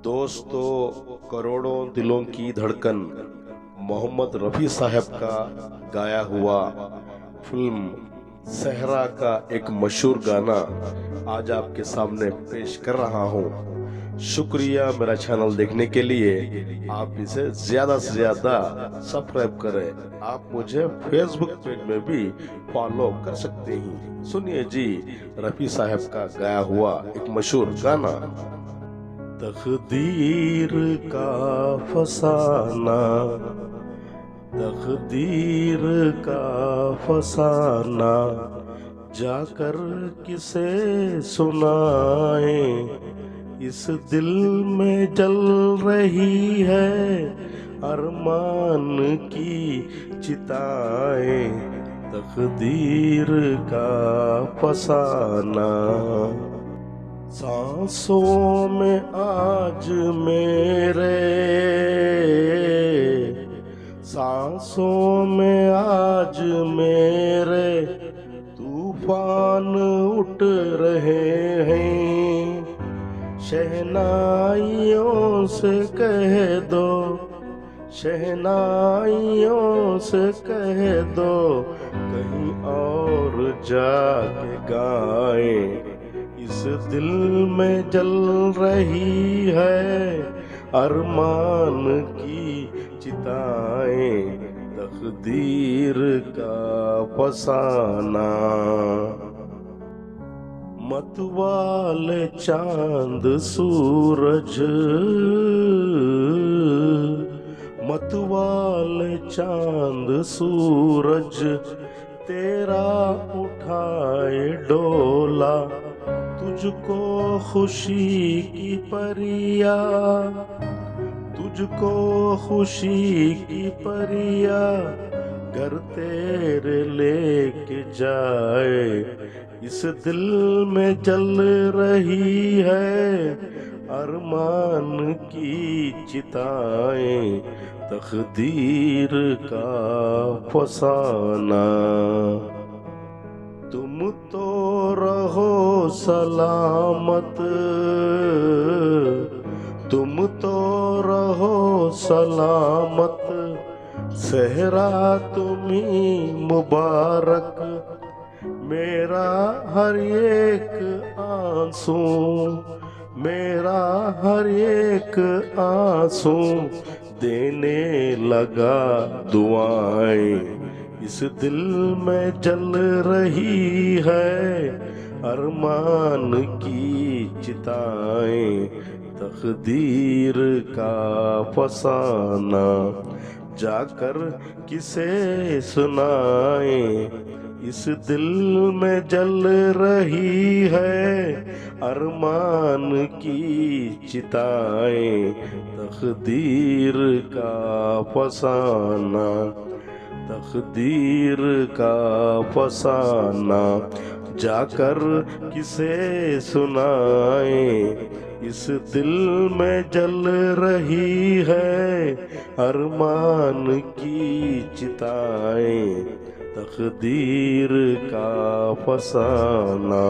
दोस्तों, करोड़ों दिलों की धड़कन मोहम्मद रफ़ी साहब का गाया हुआ फिल्म सहरा का एक मशहूर गाना आज आपके सामने पेश कर रहा हूँ। शुक्रिया मेरा चैनल देखने के लिए। आप इसे ज्यादा से ज्यादा सब्सक्राइब करें। आप मुझे फेसबुक पेज में भी फॉलो कर सकते हैं। सुनिए जी, रफ़ी साहब का गाया हुआ एक मशहूर गाना। तकदीर का फसाना, तकदीर का फसाना, जाकर किसे सुनाए। इस दिल में जल रही है अरमान की चिताएं। तकदीर का फसाना, सांसों में आज मेरे, सांसों में आज मेरे तूफान उठ रहे हैं। शहनाइयों से कह दो, शहनाइयों से कह दो, कहीं और जाके गाएं। इस दिल में जल रही है अरमान की चिताएं। तकदीर का फसाना, मतवाले चांद सूरज, मतवाले चांद सूरज, तेरा उठाए डोला। तुझको खुशी की परिया, तुझको खुशी की परिया, घर तेरे लेके जाए। इस दिल में जल रही है अरमान की चिताएं। तकदीर का फसाना, तुम तो रहो सलामत, तुम तो रहो सलामत, सहरा तुम्ही मुबारक। मेरा हर एक आंसू, मेरा हर एक आंसू देने लगा दुआएं। इस दिल में जल रही है अरमान की चिताएं। तकदीर का फसाना, जाकर किसे सुनाए। इस दिल में जल रही है अरमान की चिताएं। तकदीर का फसाना, तकदीर का फसाना, जाकर किसे सुनाए। इस दिल में जल रही है अरमान की चिताएं। तकदीर का फसाना।